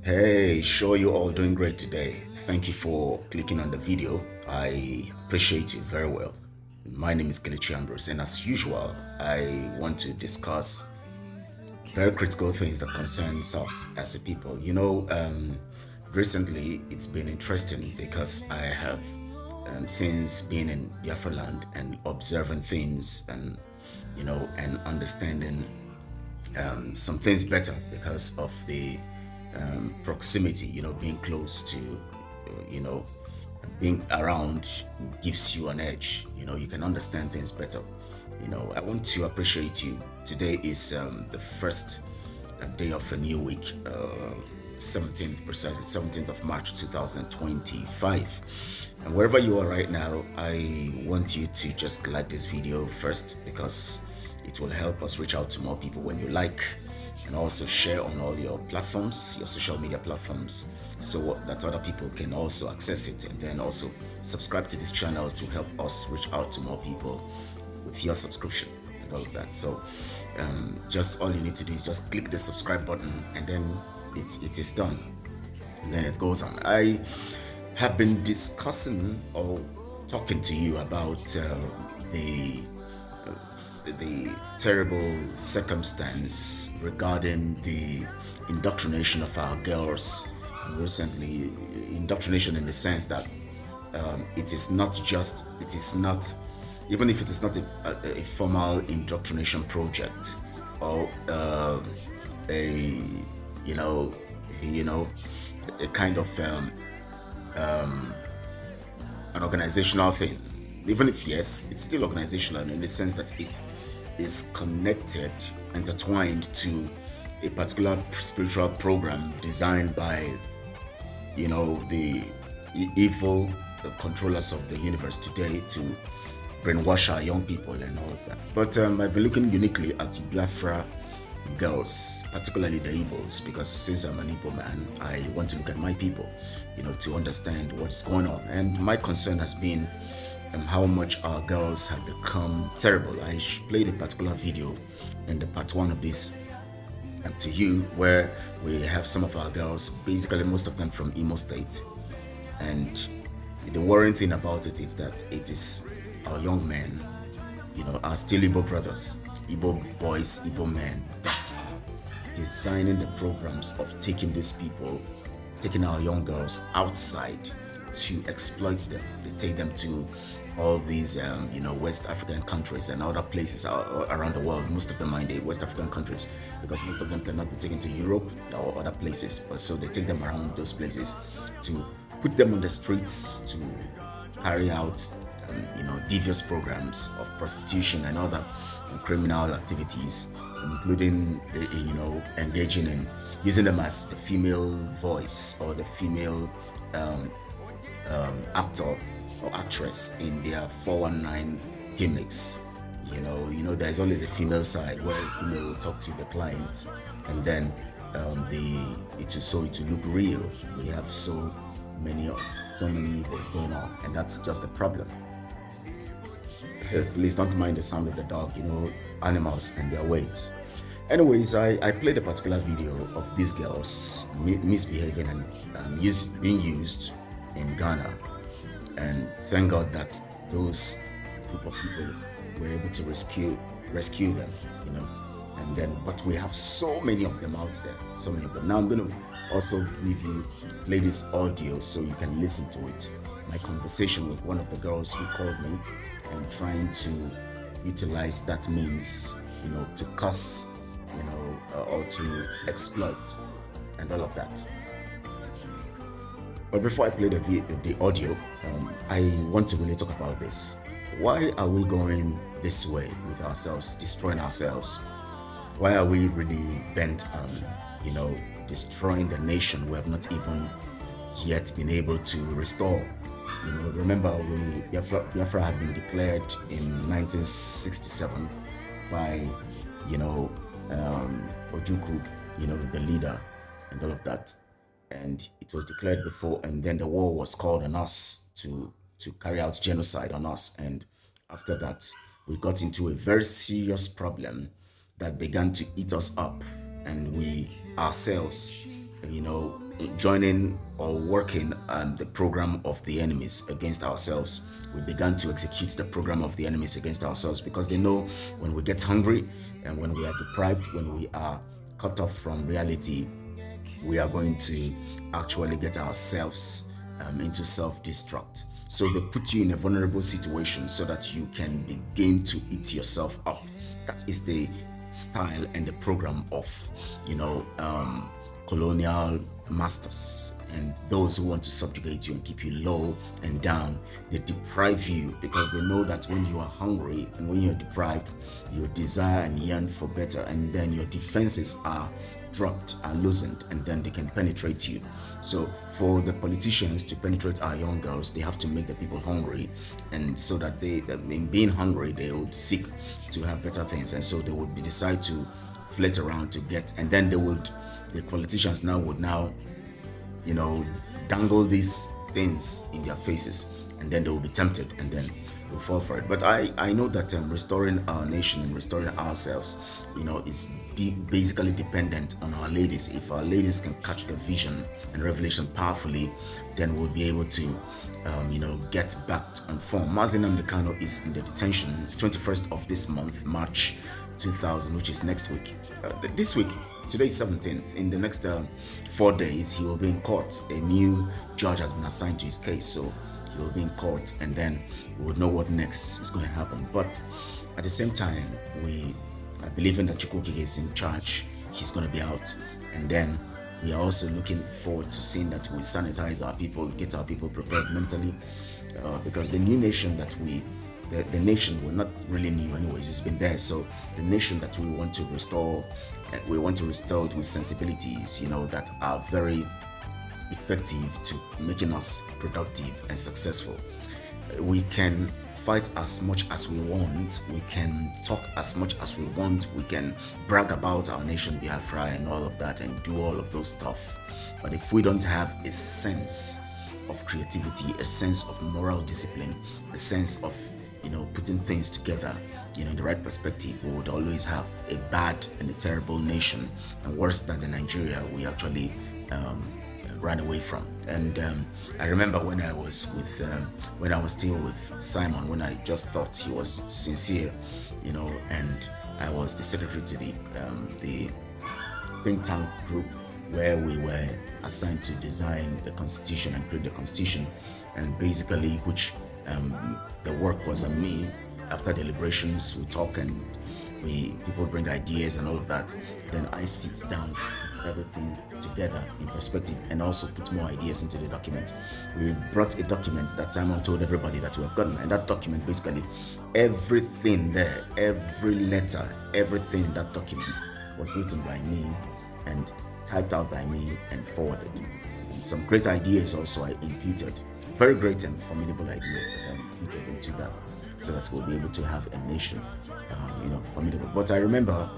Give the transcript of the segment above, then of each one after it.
Hey, sure you all doing great today. Thank you for clicking on the video. I appreciate it very well. My name is Kelechi Ambrose, and as usual, I want to discuss very critical things that concerns us as a people. Recently it's been interesting because I have, since being in Biafra land and observing things and understanding some things better because of the proximity, being close to, being around gives you an edge. You can understand things better. I want to appreciate you. Today is the first day of a new week, 17th, precisely 17th of March 2025. And wherever you are right now, I want you to just like this video first because it will help us reach out to more people when you like, and also share on all your platforms, your social media platforms, so that other people can also access it, and then also subscribe to this channel to help us reach out to more people with your subscription and all of that. So just all you need to do is just click the subscribe button, and then it is done, and then it goes on. I have been discussing or talking to you about the terrible circumstance regarding the indoctrination of our girls recently. Indoctrination in the sense that it is not, even if it is not a formal indoctrination project, or a a kind of an organizational thing. Even if, yes, it's still organizational in the sense that it is connected, intertwined to a particular spiritual program designed by, the evil controllers of the universe today to brainwash our young people and all of that. But I've been looking uniquely at Biafra girls, particularly the Igbos, because since I'm an Igbo man, I want to look at my people, to understand what's going on. And my concern has been how much our girls have become terrible. I played a particular video in the part one of this to you, where we have some of our girls, basically most of them from Imo State. And the worrying thing about it is that it is our young men, are still Igbo brothers, Igbo boys, Igbo men that are designing the programs of taking these people, taking our young girls outside to exploit them. They take them to all these, West African countries and other places around the world. Most of them are in the West African countries because most of them cannot be taken to Europe or other places. But so they take them around those places to put them on the streets to carry out, devious programs of prostitution and other criminal activities, including, engaging in using them as the female voice or the female actor or actress in their 419 gimmicks. There's always a female side where a female will talk to the client, and then it will look real. We have so many evils going on, and that's just a problem. Please don't mind the sound of the dog, animals and their ways. Anyways, I played a particular video of these girls misbehaving and being used in Ghana, and thank God that those group of people were able to rescue them, and then, but we have so many of them out there, so many of them. Now I'm going to also play this audio so you can listen to it. My conversation with one of the girls who called me and trying to utilize that means, to cuss, or to exploit and all of that. But before I play the audio, I want to really talk about this. Why are we going this way with ourselves, destroying ourselves? Why are we really bent on, destroying the nation we have not even yet been able to restore? Remember, Biafra had been declared in 1967 by, Ojukwu, the leader and all of that. And it was declared before, and then the war was called on us to carry out genocide on us. And after that, we got into a very serious problem that began to eat us up, and we ourselves, joining or working on the program of the enemies against ourselves. We began to execute the program of the enemies against ourselves, because they know when we get hungry and when we are deprived, when we are cut off from reality, we are going to actually get ourselves into self-destruct. So they put you in a vulnerable situation so that you can begin to eat yourself up. That is the style and the program of, colonial masters and those who want to subjugate you and keep you low and down. They deprive you because they know that when you are hungry and when you're deprived, you desire and yearn for better, and then your defenses are dropped, are loosened, and then they can penetrate you. So for the politicians to penetrate our young girls, they have to make the people hungry, and so that in being hungry, they would seek to have better things, and so they would decide to flit around to get, and then the politicians would dangle these things in their faces, and then they will be tempted, and then we'll fall for it. But I know that restoring our nation and restoring ourselves, is basically dependent on our ladies. If our ladies can catch the vision and revelation powerfully, then we'll be able to, get back on form. Mazi Nnamdi Kanu is in the detention 21st of this month, March 2000, which is next week. This week, today is 17th. In the next 4 days, he will be in court. A new judge has been assigned to his case, so he will be in court, and then we will know what next is going to happen. But at the same time, I believe in that Chukwuokike is in charge. He's going to be out, and then we are also looking forward to seeing that we sanitize our people, get our people prepared mentally, because the new nation that the nation, we're not really new anyways, it's been there. So the nation that we want to restore it with sensibilities, that are very effective to making us productive and successful. We can fight as much as we want, we can talk as much as we want, we can brag about our nation Biafra and all of that and do all of those stuff. But if we don't have a sense of creativity, a sense of moral discipline, a sense of putting things together, in the right perspective, we would always have a bad and a terrible nation, and worse than the Nigeria we actually ran away from. And I remember when I was still with Simon, when I just thought he was sincere, and I was the secretary to the think tank group where we were assigned to design the constitution and create the constitution, and basically which the work was on me. After deliberations, we talk and people bring ideas and all of that. Then I sit down, put everything together in perspective, and also put more ideas into the document. We brought a document that Simon told everybody that we have gotten, and that document, basically everything there, every letter, everything in that document was written by me and typed out by me and forwarded. And some great ideas also I imputed, very great and formidable ideas that I imputed into that, so that we'll be able to have a nation, formidable. But I remember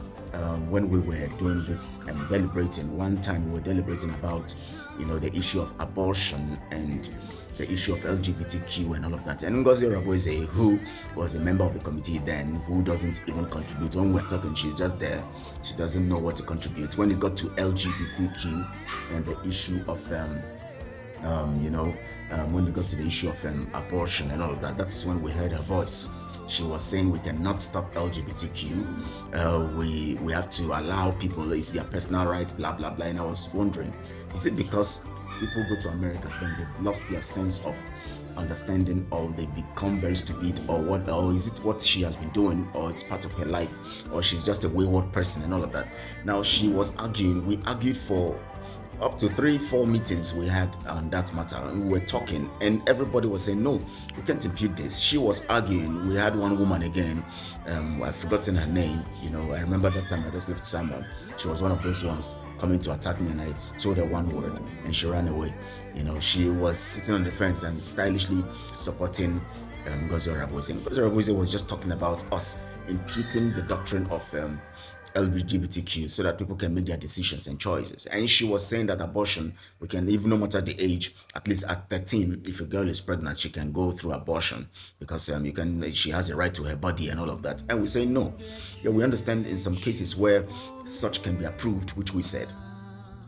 when we were doing this and deliberating, one time we were deliberating about, the issue of abortion and the issue of LGBTQ and all of that. And Ngozi Orabueze, who was a member of the committee then, who doesn't even contribute. When we're talking, she's just there. She doesn't know what to contribute. When it got to LGBTQ and the issue of when we got to the issue of abortion and all of that, that's when we heard her voice. She was saying we cannot stop LGBTQ. We have to allow people, it's their personal right, blah, blah, blah. And I was wondering, is it because people go to America and they've lost their sense of understanding, or they become very stupid, or what? Or is it what she has been doing, or it's part of her life, or she's just a wayward person and all of that? Now, she was arguing. We argued for up to 3-4 meetings we had on that matter, and we were talking, and everybody was saying, no, we can't impute this. She was arguing. We had one woman again, I've forgotten her name. I remember that time I just left Simon. She was one of those ones coming to attack me, and I told her one word and she ran away. She was sitting on the fence and stylishly supporting Ngozi Orabueze. Ngozi Orabueze was just talking about us imputing the doctrine of LGBTQ so that people can make their decisions and choices. And she was saying that abortion, we can, even no matter the age, at least at 13, if a girl is pregnant, she can go through abortion because she has a right to her body and all of that. And we say no. Yeah, we understand in some cases where such can be approved, which we said.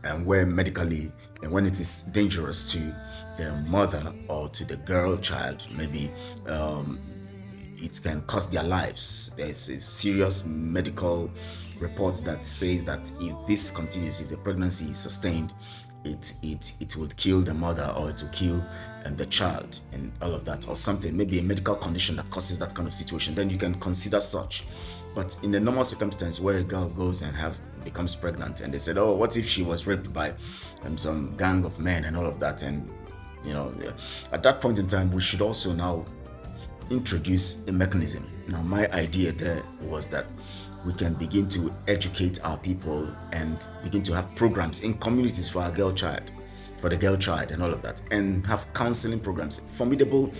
and where medically, and when it is dangerous to the mother or to the girl child, maybe it can cost their lives. There's a serious medical report that says that if this continues, if the pregnancy is sustained, it would kill the mother, or it will kill the child, and all of that, or something, maybe a medical condition that causes that kind of situation. Then you can consider such. But in the normal circumstance where a girl goes and becomes pregnant, and they said, oh, what if she was raped by some gang of men and all of that, and at that point in time, we should also now introduce a mechanism. Now, my idea there was that we can begin to educate our people and begin to have programs in communities for our girl child, for the girl child and all of that, and have counseling programs, formidable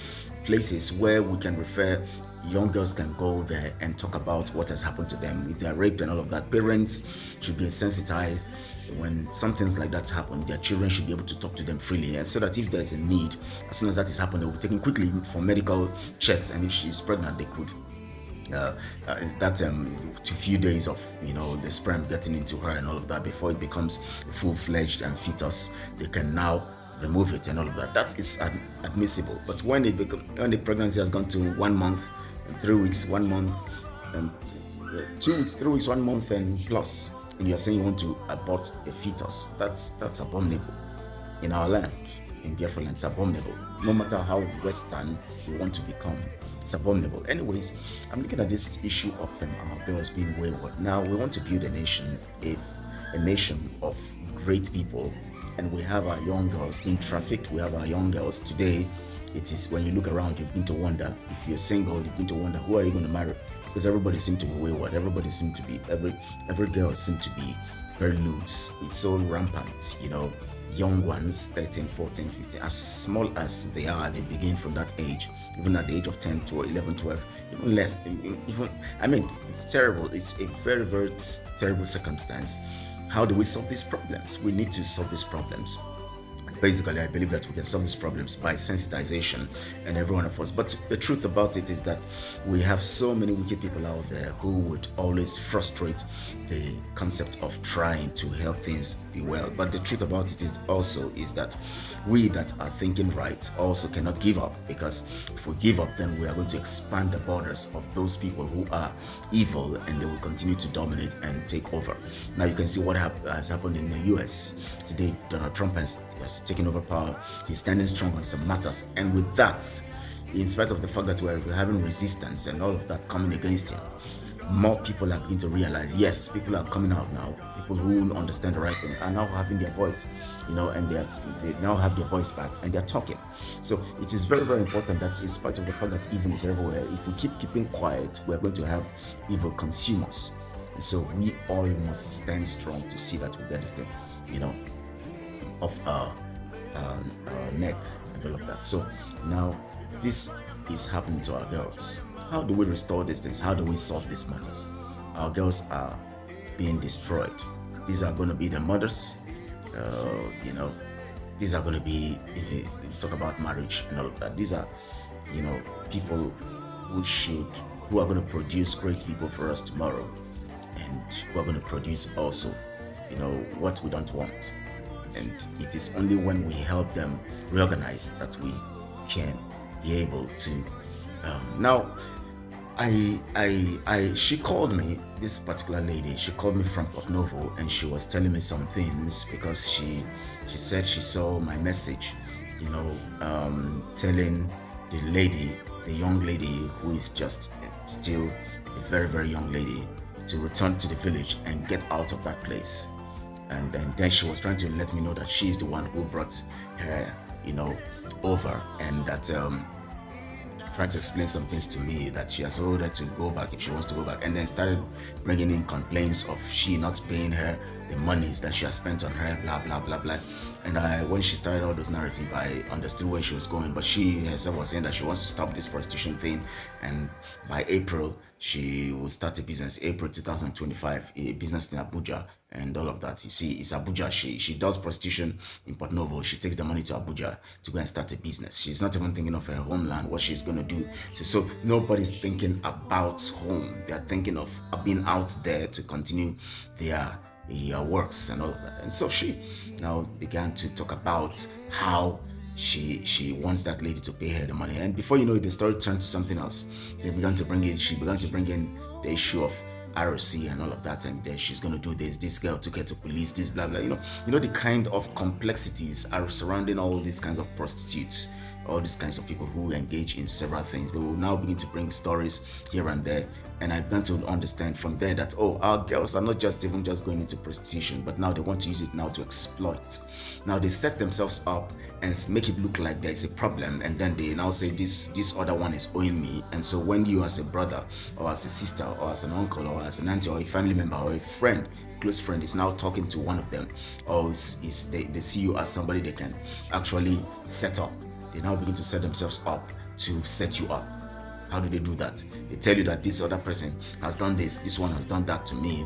places where we can refer. Young girls can go there and talk about what has happened to them if they are raped and all of that. Parents should be sensitized when some things like that happen. Their children should be able to talk to them freely, and so that if there's a need, as soon as that is happening, they will be taken quickly for medical checks, and if she's pregnant, they could to few days of the sperm getting into her and all of that before it becomes a full-fledged fetus, they can now remove it and all of that. That is admissible. But when the pregnancy has gone to 1 month and 3 weeks, 1 month and 2 weeks, 3 weeks, 1 month and plus, and you're saying you want to abort a fetus, that's abominable in our land. In Biafra land, it's abominable. No matter how Western we want to become, it's abominable. Anyways, I'm looking at this issue of our girls being wayward. Now, we want to build a nation, a nation of great people, and we have our young girls being trafficked. We have our young girls today. It is, when you look around, you begin to wonder, if you're single, you begin to wonder, who are you going to marry? Because everybody seems to be wayward. Everybody seems to be, every girl seems to be very loose. It's so rampant, young ones, 13, 14, 15, as small as they are, they begin from that age, even at the age of 10 to 11, 12, even less. It's terrible. It's a very, very terrible circumstance. How do we solve these problems? We need to solve these problems. Basically, I believe that we can solve these problems by sensitization and every one of us. But the truth about it is that we have so many wicked people out there who would always frustrate the concept of trying to help things be well. But the truth about it is that we that are thinking right also cannot give up, because if we give up, then we are going to expand the borders of those people who are evil, and they will continue to dominate and take over. Now you can see what has happened in the US today. Donald Trump has taken over power. He's standing strong on some matters, and with that, in spite of the fact that we're having resistance and all of that coming against him, more people are beginning to realize, yes, people are coming out now. People who understand the right thing are now having their voice, and they now have their voice back, and they're talking. So it is very, very important that, in spite of the fact that evil is everywhere, if we keep keeping quiet, we're going to have evil consumers. So we all must stand strong to see that we get this thing, off our neck and all of that. So now this is happening to our girls. How do we restore these things? How do we solve these matters? Our girls are being destroyed. These are going to be the mothers. These are going to be, talk about marriage and all of that. These are, people who are going to produce great people for us tomorrow, and who are going to produce also, what we don't want. And it is only when we help them reorganize that we can be able to. Now, she called me, this particular lady. She called me from Port Novo, and she was telling me some things, because she said she saw my message, telling the young lady who is just still a very, very young lady, to return to the village and get out of that place. And then she was trying to let me know that she's the one who brought her, over, and that trying to explain some things to me, that she has told her to go back if she wants to go back, and then started bringing in complaints of she not paying her the monies that she has spent on her, blah blah blah blah. And when she started all those narrative, I understood where she was going. But she herself was saying that she wants to stop this prostitution thing, and by April she will start a business. April 2025, a business in Abuja and all of that. You see, it's Abuja. She does prostitution in Port Novo. She takes the money to Abuja to go and start a business. She's not even thinking of her homeland, what she's going to do. So nobody's thinking about home. They're thinking of being out there to continue their he works and all of that. And so she now began to talk about how she wants that lady to pay her the money. And before you know it, the story turned to something else. She began to bring in the issue of ROC and all of that, and she's going to do this. This girl took her to police, this blah blah. You know the kind of complexities are surrounding all these kinds of prostitutes, all these kinds of people who engage in several things. They will now begin to bring stories here and there, and I began to understand from there that our girls are not just even just going into prostitution, but now they want to use it now to exploit. Now they set themselves up and make it look like there is a problem, and then they now say this other one is owing me. And so when you as a brother or as a sister or as an uncle or as an auntie or a family member or a friend, close friend, is now talking to one of them, or they see you as somebody they can actually set up, they now begin to set themselves up to set you up. How do they do that? They tell you that this other person has done this one has done that to me,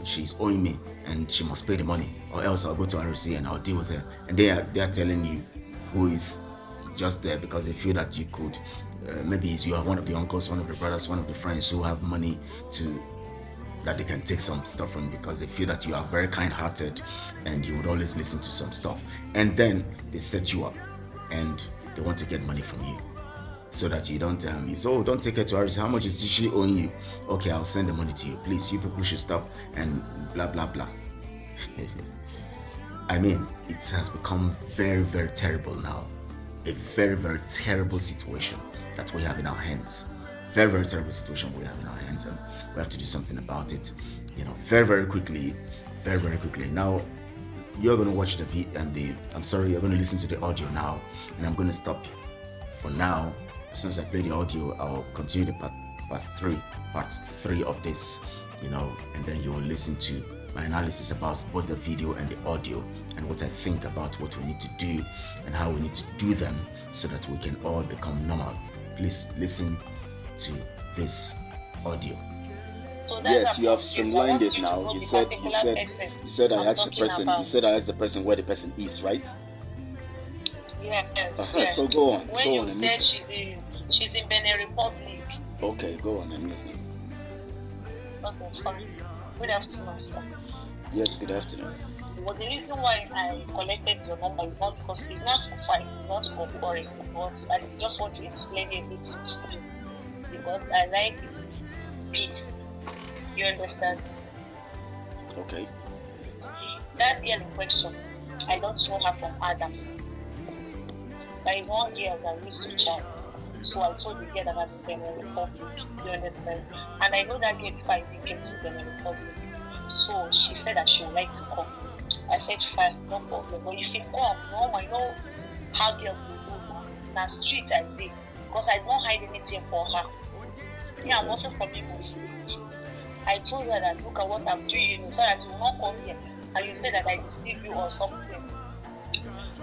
she's owing me and she must pay the money, or else I'll go to ROC and I'll deal with her. And they are telling you who is just there because they feel that you could, maybe you are one of the uncles, one of the brothers, one of the friends who have money that they can take some stuff from, because they feel that you are very kind-hearted and you would always listen to some stuff. And then they set you up and they want to get money from you, so that you don't don't take her to ROC. How much is she owing you? Okay, I'll send the money to you. Please, you people should stop and blah blah blah. I mean, it has become very, very terrible now. A very, very terrible situation that we have in our hands. Very, very terrible situation we have in our hands, and we have to do something about it. Very, very quickly, very, very quickly. Now, you're going to watch the video and you're going to listen to the audio now, and I'm going to stop for now. As soon as I play the audio, I'll continue the part three of this, and then you will listen to my analysis about both the video and the audio, and what I think about what we need to do and how we need to do them so that we can all become normal. Please listen to this audio. So yes, you have streamlined it now. You said I asked the person where the person is, right? Yes. Yes. So go on. When you said she's in Benin Republic. Okay, go on. I'm listening. Okay, fine. Good afternoon, sir. Yes, good afternoon. Well, the reason why I collected your number is not because it's not for fight, it's not for quarrel, but I just want to explain everything to you because I like peace. You understand? Okay. That girl in question, I don't know her from Adams. There is one girl that used to chat. So I told the girl that I'm in Benin Republic. You understand? And I know that girl before I even came to Benin Republic. So she said that she would like to come. I said, fine, no problem. But if you come, no, I know how girls they do. Now street I did. Because I don't hide anything for her. Yeah, I'm also from Imo State. I told her that look at what I'm doing so that you will not come here. And you said that I deceive you or something.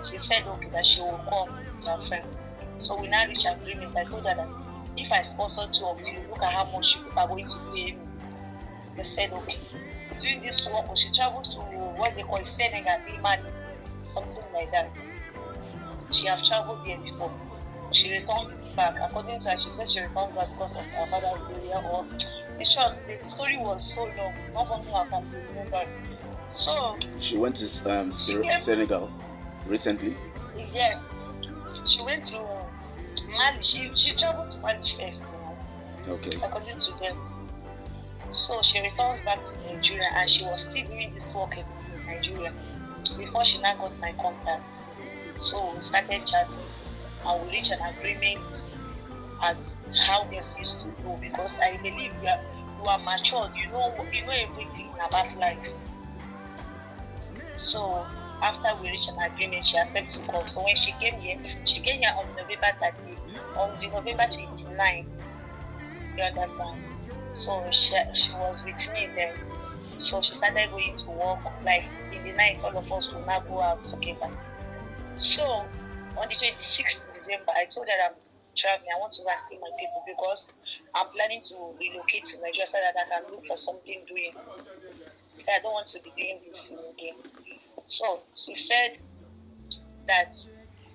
She said okay that she will come to her friend. So we now reach agreement. I told her that if I sponsor two of you, look at how much you are going to pay me. They said okay. Doing this work, she traveled to what they call Senegal, Mali, something like that. She have traveled there before. She returned back. According to her, she said she returned back because of her father's burial. Or in short, the story was so long. It's not something I can remember. So she went to Senegal recently. Yeah, she went to Mali. She traveled to Mali first. Okay. According to them. So she returns back to Nigeria, and she was still doing this work in Nigeria before she now got my contact. So we started chatting, and we reached an agreement as how girls used to do, because I believe you are matured, you know everything about life. So after we reached an agreement, she accepted to come. So when she came here on November 30, on the November 29. You understand? So she was with me then. So she started going to work, like in the night, all of us will now go out together. So on the 26th December, I told her I'm traveling. I want to go and see my people because I'm planning to relocate to Nigeria so that I can look for something doing. I don't want to be doing this thing again. So she said that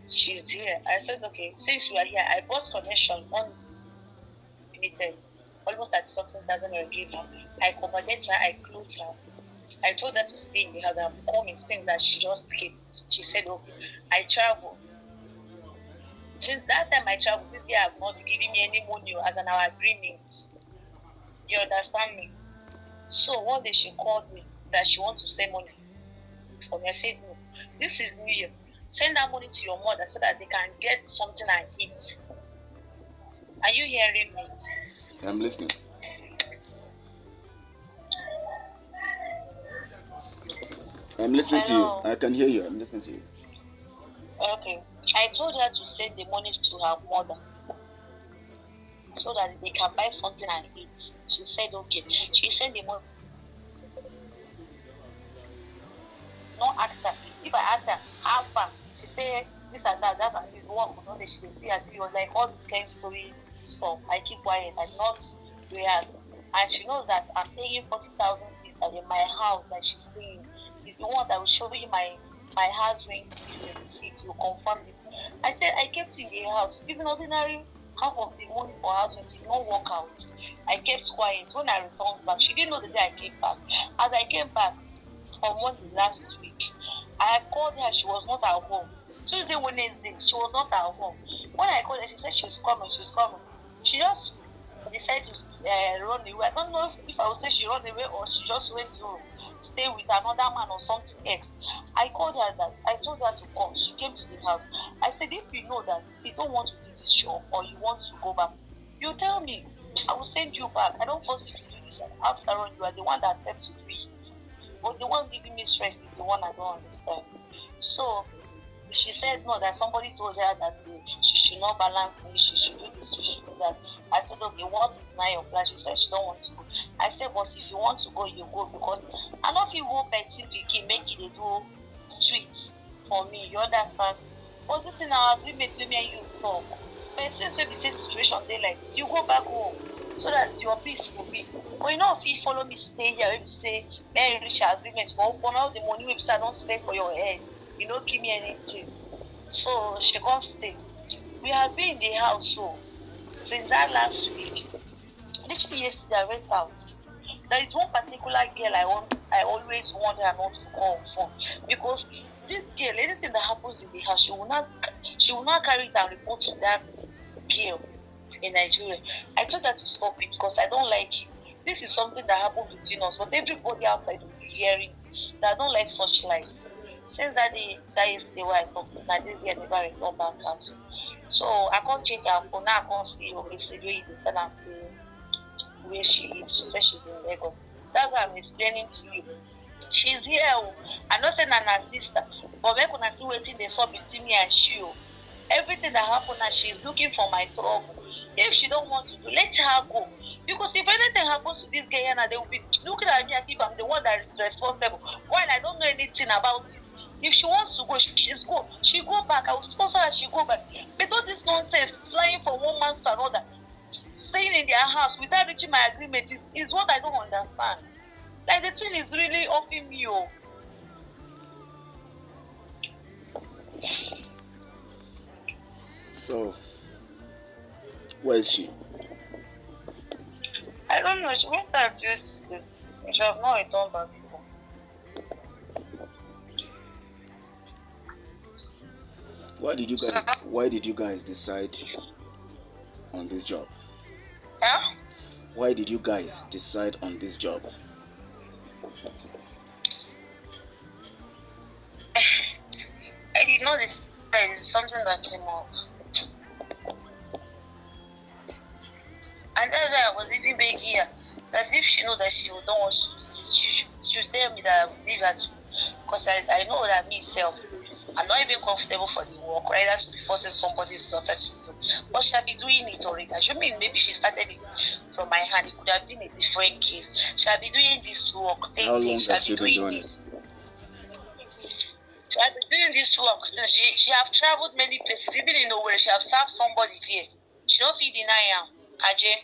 she's here. I said, okay, since you are here, I bought connection unlimited. Almost at something doesn't give her. I accommodate her, I clothe her. I told her to stay in the house. I'm coming since that she just came. She said, okay. I travel. Since that time I traveled, this girl have not been giving me any money as an our agreement. You understand me? So one day she called me that she wants to send money for me. I said, no, this is New Year. Send that money to your mother so that they can get something and eat. Are you hearing me? I'm listening. I'm listening to you. I can hear you. I'm listening to you. Okay. I told her to send the money to her mother so that they can buy something and eat. She said, okay. She sent the money. No ask her. If I asked her, how far? She said, this and that and this one. She will see her do like all this kind of story stuff. I keep quiet. I not react. And she knows that I'm paying 40,000 in my house that she's staying. If you want, I will show you my house rent receipt. You confirm it. I said I kept in the house. Even ordinary half of the money for house rent did not work out. I kept quiet. When I returned back, she didn't know the day I came back. As I came back on Monday last week, I called her. She was not at home. Tuesday, Wednesday, she was not at home. When I called her, she said she's coming. She just decided to run away. I don't know if I would say she ran away or she just went to stay with another man or something else. I called her that. I told her to come. She came to the house. I said, if you know that you don't want to do this job or you want to go back, you tell me. I will send you back. I don't force you to do this. After all, you are the one that accepts to do it. But the one giving me stress is the one I don't understand. So she said no, that somebody told her that she should not balance me, she should do this, she should do that. I said, okay, what is now your plan? She said she don't want to go. I said, but if you want to go, you go, because I don't feel one person can make it do streets for me, you understand? But this is our agreement with me and you talk. But since we be same situation they like this, you go back home so that your peace will be. But you know, if you follow me stay here, if you say, may I reach agreement, but open all the money we I don't spend for your head. You don't give me anything. So she can't stay. We have been in the house so since that last week. Literally yesterday I went out. There is one particular girl I always want her not to call for, because this girl, anything that happens in the house, she will not carry it and report to that girl in Nigeria. I told her to stop it because I don't like it. This is something that happens between us, but everybody outside will be hearing that I don't like such life. Since that is the way I talked, I didn't get never returned back council. So I can't check her phone. Now I can't see where the tenant say where she is. She says she's in Lagos. That's what I'm explaining to you. She's here. I'm not saying I'm her sister, but when I see waiting they saw between me and she. Everything that happened now, she's looking for my trouble. If she don't want to do, let her go. Because if anything happens to this girl, they will be looking at me as if I'm the one that is responsible, while I don't know anything about it. If she wants to go, she's go. She go back. I will sponsor her. She go back. But all this nonsense, flying from one man to another, staying in their house without reaching my agreement is what I don't understand. Like the thing is really offing me. So, where is she? I don't know. She went out just. She have not returned back. Why did you guys decide on this job? Huh? Why did you guys decide on this job? I did not decide. It's something that came up. And that's why I was even begging her that if she know that she don't want to, she should tell me that I will leave her to. Because I know that myself, I'm not even comfortable for the work, rather to be forcing somebody's daughter to do. But she'll be doing it already. I mean, maybe she started it from my hand. It could have been a different case. She'll be doing this work. How long has she been doing it? She'll be doing this work since she have traveled many places. Even in nowhere, she have served somebody there. She don't feel deny her. Ajay.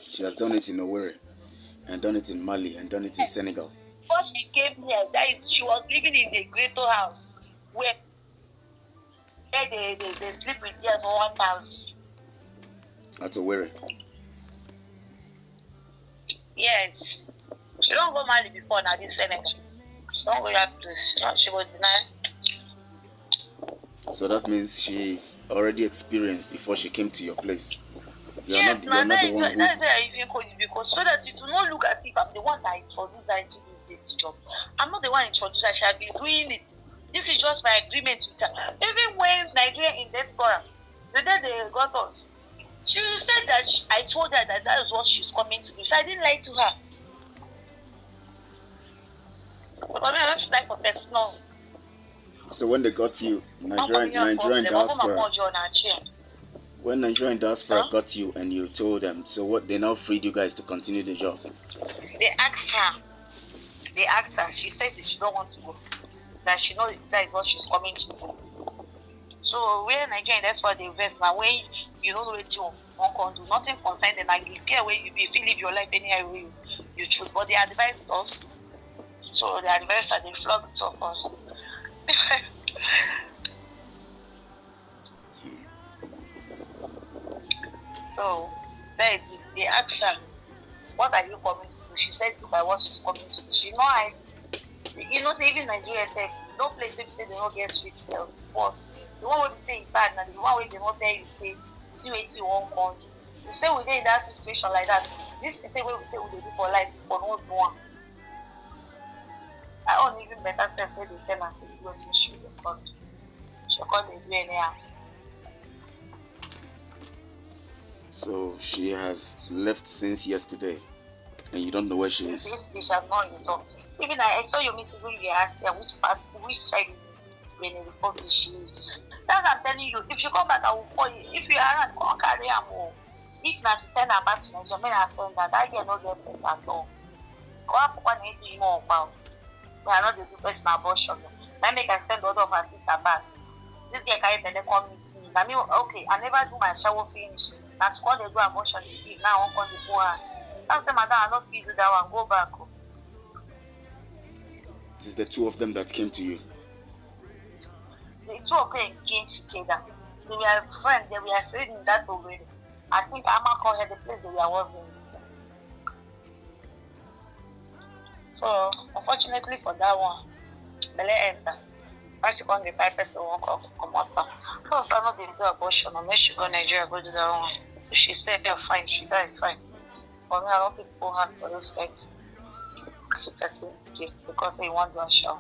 She has done it in Owerri, and done it in Mali, and done it in Senegal. Before she came here, that is, she was living in the ghetto house where they sleep with her for 1,000. At Owerri. Yes. She don't go Mali before now, this Senegal. She don't go that place. She was denied. So that means she's already experienced before she came to your place. Yes, you're not the one who... That's why I even call you, because so that it will not look as if I'm the one that introduced her into this dating job. I'm not the one introduced her. She has been doing it. This is just my agreement with her. Even when Nigeria in diaspora, the day they got us, she said that I told her that is what she's coming to do. So I didn't lie to her. But I mean, I have to lie for personal. So when they got you, Nigerian diaspora, when Nigerian diaspora got you and you told them, so what, they now freed you guys to continue the job? They asked her. She says that she don't want to go. That she knows that is what she's coming to do. So we're Nigerian, that's why they invest. Now when you don't know what you want to do, nothing concern them. Like you care where you be, if you live your life anyhow you choose. But they advise us. So the advice that they flock to us. So that is it. They asked her, what are you coming to do? She said by what she's coming to do. She know say even Nigeria itself, no place where you say they don't get street girls. But the one where you say it's bad, and the one where they don't tell you say see what you won't come to. You say we're in that situation like that. This is the way we say we do for life for no one. I don't even better steps say they tell us if you don't shoot the front. She called the DNA. So she has left since yesterday, and you don't know where she is. Since yesterday, she has not returned. Even I saw your message when you asked her which side in the Republic she is. That's what I'm telling you. If she come back, I will call you. If you are around, come carry her more. If not, to send her back to Nigeria, I send her. That girl no get sense at all. What need to do more about? We are not the person abortion. Then make her send all of her sister back. This girl carry the come meet me. I mean, okay, I never do my shower finish. That's called they do abortion. Now I'm going to go her. That's the madam. I don't feel do that one. Go back. It is the two of them that came to you. The two of them came together. They were friends. They were friends in that already. I think Amma called her the place they were was in. So, unfortunately for that one, Bele enter. When she come, the 5 person won't come out. Plus, I know they do abortion. Or maybe she go Nigeria, go do that one. She said they're fine. She died fine. For me, I don't think people have for those guys. She can say, okay, because they want to do a show.